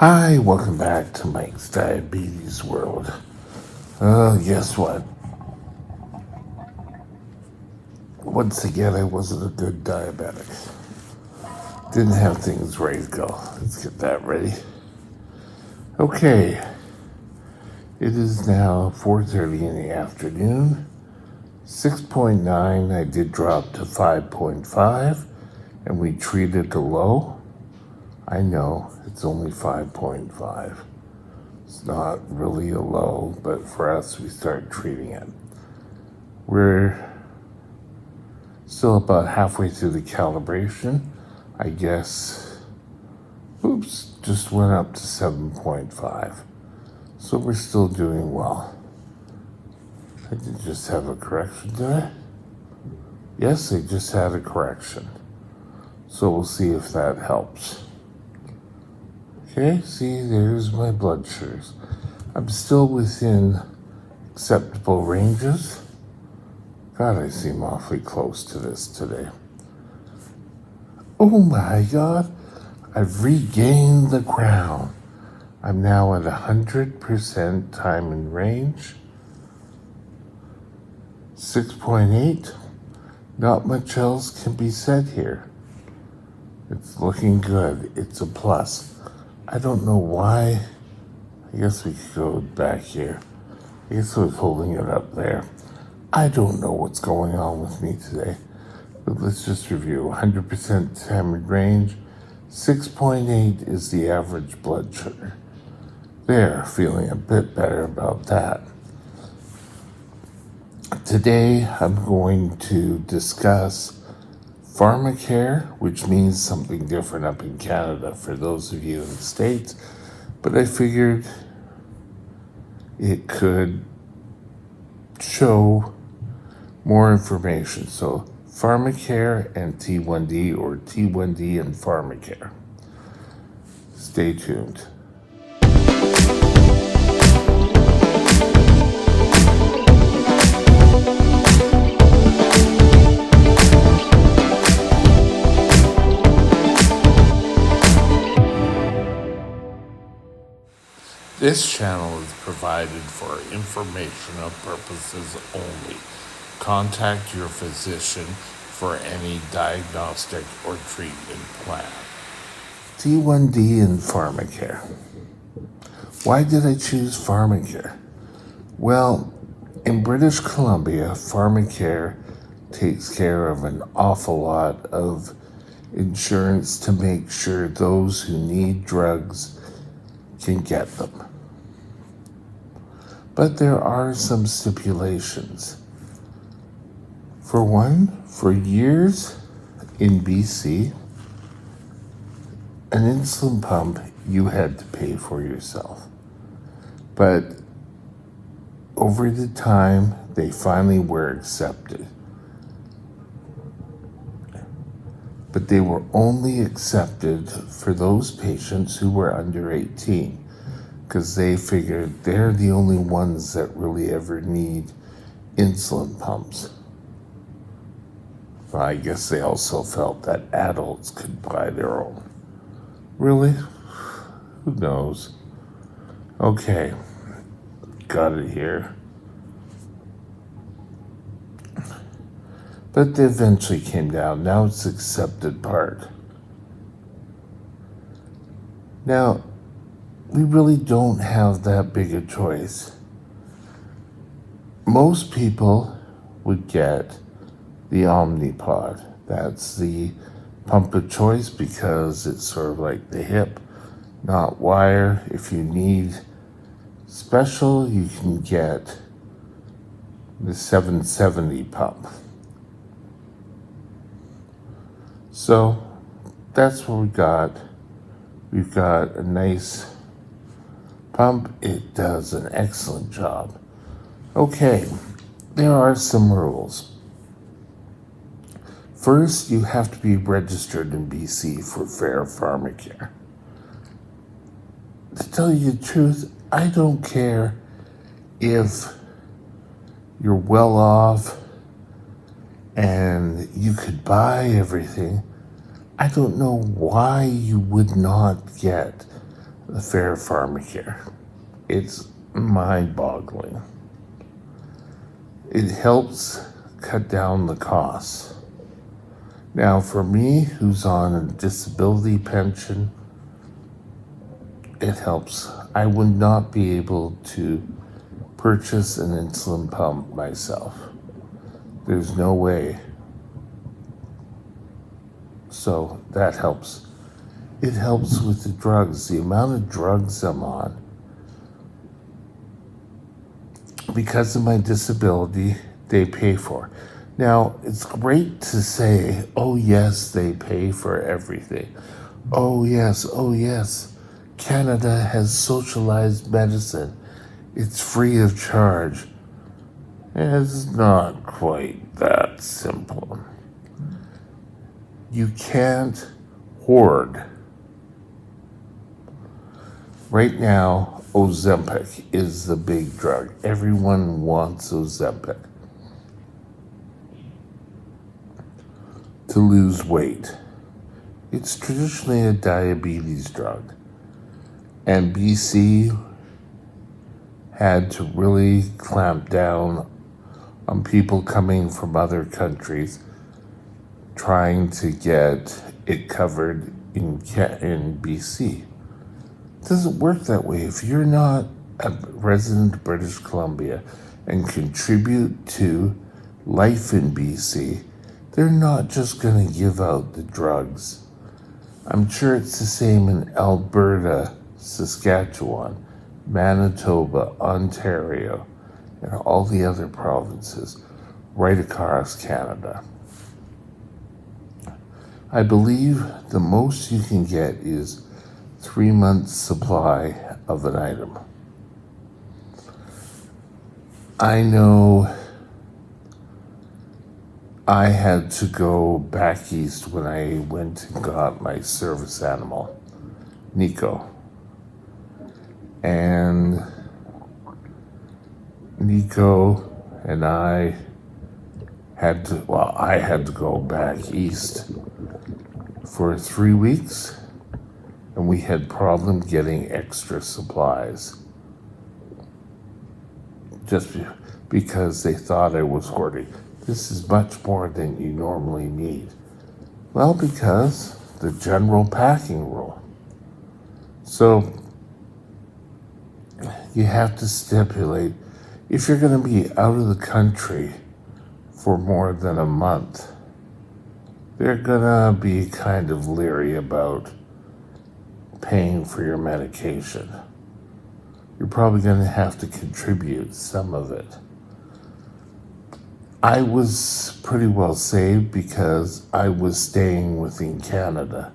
Hi, welcome back to Mike's Diabetes World. Guess what? Once again, I wasn't a good diabetic. Didn't have things ready to go. Let's get that ready. Okay, it is now 4:30 in the afternoon. 6.9, I did drop to 5.5, and we treated the low. I know, it's only 5.5. It's not really a low, but for us, we start treating it. We're still about halfway through the calibration. I guess, just went up to 7.5. So we're still doing well. I did just have a correction, did I? Yes, I just had a correction. So we'll see if that helps. Okay, see, there's my blood sugars. I'm still within acceptable ranges. God, I seem awfully close to this today. Oh my God, I've regained the crown. I'm now at 100% time in range. 6.8, not much else can be said here. It's looking good, it's a plus. I don't know why. I guess we could go back here. I guess I was holding it up there. I don't know what's going on with me today, but let's just review. 100% time in range. 6.8 is the average blood sugar. There, feeling a bit better about that. Today, I'm going to discuss Pharmacare, which means something different up in Canada for those of you in the States, but I figured it could show more information. So Pharmacare and T1D, or T1D and Pharmacare. Stay tuned. This channel is provided for informational purposes only. Contact your physician for any diagnostic or treatment plan. T1D and Pharmacare. Why did I choose Pharmacare? Well, in British Columbia, Pharmacare takes care of an awful lot of insurance to make sure those who need drugs can get them. But there are some stipulations. For one, for years in BC, an insulin pump you had to pay for yourself. But over the time, they finally were accepted. But they were only accepted for those patients who were under 18, because they figured they're the only ones that really ever need insulin pumps. Well, I guess they also felt that adults could buy their own. Really? Who knows? Okay, got it here. But they eventually came down. Now it's the accepted part. Now, we really don't have that big a choice. Most people would get the Omnipod. That's the pump of choice because it's sort of like the hip, not wire. If you need special, you can get the 770 pump. So that's what we got. We've got a nice pump. It does an excellent job. Okay, there are some rules. First, you have to be registered in BC for Fair Pharmacare. To tell you the truth, I don't care if you're well off and you could buy everything. I don't know why you would not get the fair Pharmacare. It's mind-boggling. It helps cut down the costs. Now, for me, who's on a disability pension, it helps. I would not be able to purchase an insulin pump myself. There's no way. So that helps. It helps with the drugs. The amount of drugs I'm on, because of my disability, they pay for. Now, it's great to say, oh yes, they pay for everything. Oh yes, Canada has socialized medicine. It's free of charge. It's not quite that simple. You can't hoard. Right now, Ozempic is the big drug. Everyone wants Ozempic to lose weight. It's traditionally a diabetes drug. And BC had to really clamp down on people coming from other countries trying to get it covered in BC. It doesn't work that way. If you're not a resident of British Columbia and contribute to life in BC, they're not just going to give out the drugs. I'm sure it's the same in Alberta, Saskatchewan, Manitoba, Ontario, and all the other provinces right across Canada. I believe the most you can get is 3 months supply of an item. I know I had to go back east when I went and got my service animal, Nico. And Nico and I had to go back east for 3 weeks, and we had problem getting extra supplies just because they thought I was hoarding. This is much more than you normally need. Well, because the general packing rule. So you have to stipulate, if you're going to be out of the country for more than a month, they're going to be kind of leery about paying for your medication. You're probably going to have to contribute some of it. I was pretty well saved because I was staying within Canada.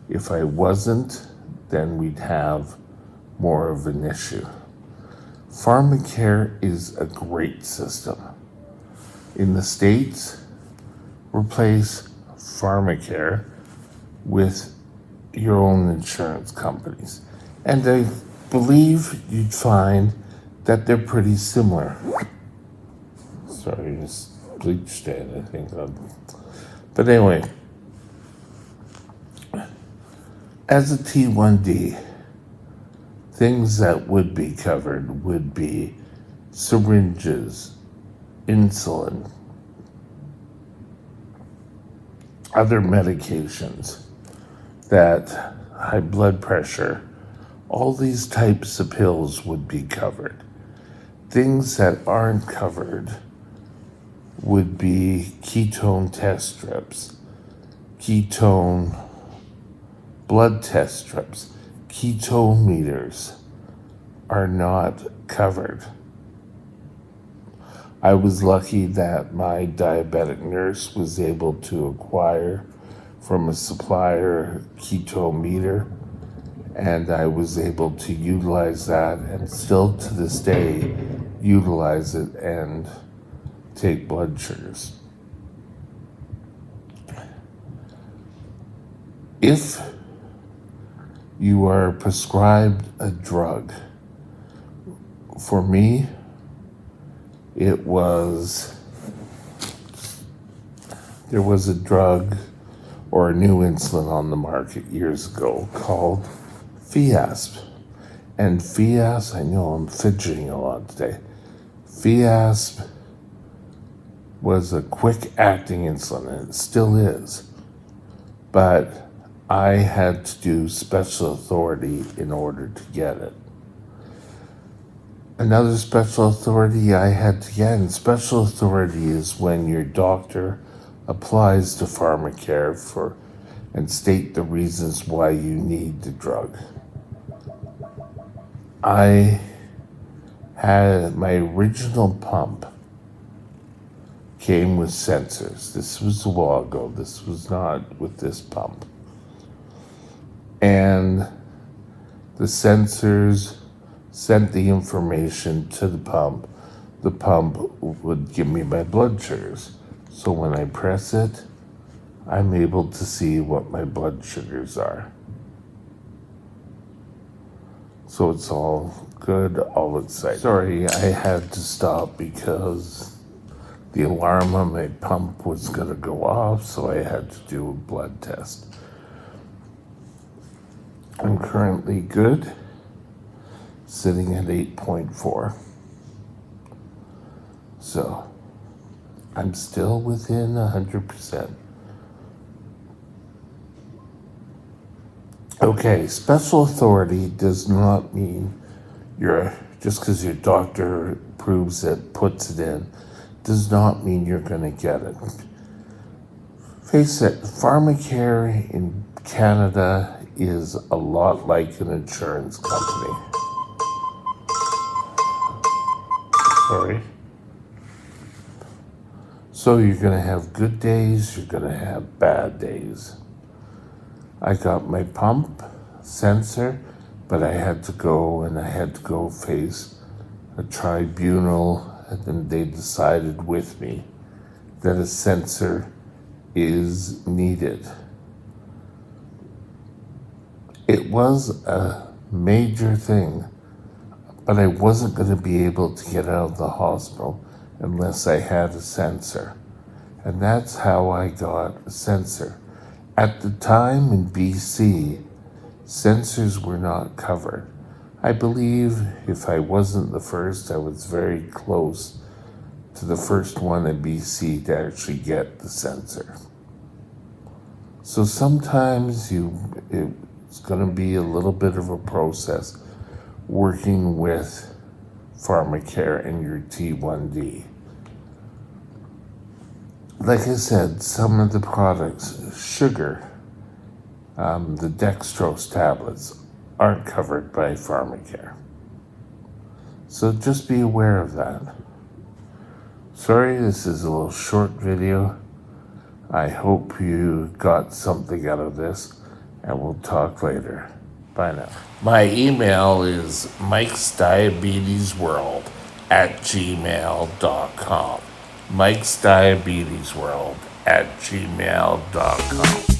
If I wasn't, then we'd have more of an issue. Pharmacare is a great system. In the States, replace Pharmacare with your own insurance companies. And I believe you'd find that they're pretty similar. Sorry, this bleach stain, I think. But anyway, as a T1D, things that would be covered would be syringes, insulin, other medications, that high blood pressure, all these types of pills would be covered. Things that aren't covered would be ketone test strips, ketone blood test strips, ketone meters are not covered. I was lucky that my diabetic nurse was able to acquire from a supplier ketone meter, and I was able to utilize that and still to this day utilize it and take blood sugars. If you are prescribed a drug, for me, there was a drug or a new insulin on the market years ago called Fiasp. And Fiasp, I know I'm fidgeting a lot today. Fiasp was a quick-acting insulin, and it still is. But I had to do special authority in order to get it. Another special authority I had to get, and special authority is when your doctor applies to Pharmacare and state the reasons why you need the drug. I had my original pump came with sensors. This was a while ago. This was not with this pump. And the sensors sent the information to the pump. The pump would give me my blood sugars. So when I press it, I'm able to see what my blood sugars are. So it's all good, all exciting. Sorry, I had to stop because the alarm on my pump was gonna go off, so I had to do a blood test. I'm currently good, sitting at 8.4. So I'm still within 100%. Okay, special authority does not mean just because your doctor approves it, puts it in, does not mean you're going to get it. Face it, Pharmacare in Canada is a lot like an insurance company. Sorry. So you're going to have good days, you're going to have bad days. I got my pump sensor, but I had to go face a tribunal, and then they decided with me that a sensor is needed. It was a major thing, but I wasn't going to be able to get out of the hospital unless I had a sensor. And that's how I got a sensor. At the time in BC, sensors were not covered. I believe if I wasn't the first, I was very close to the first one in BC to actually get the sensor. So sometimes it's going to be a little bit of a process working with Pharmacare and your T1D. Like I said, some of the products, sugar, the dextrose tablets, aren't covered by Pharmacare. So just be aware of that. Sorry, this is a little short video. I hope you got something out of this, and we'll talk later. Bye now. My email is mikesdiabetesworld@gmail.com. mikesdiabetesworld@gmail.com.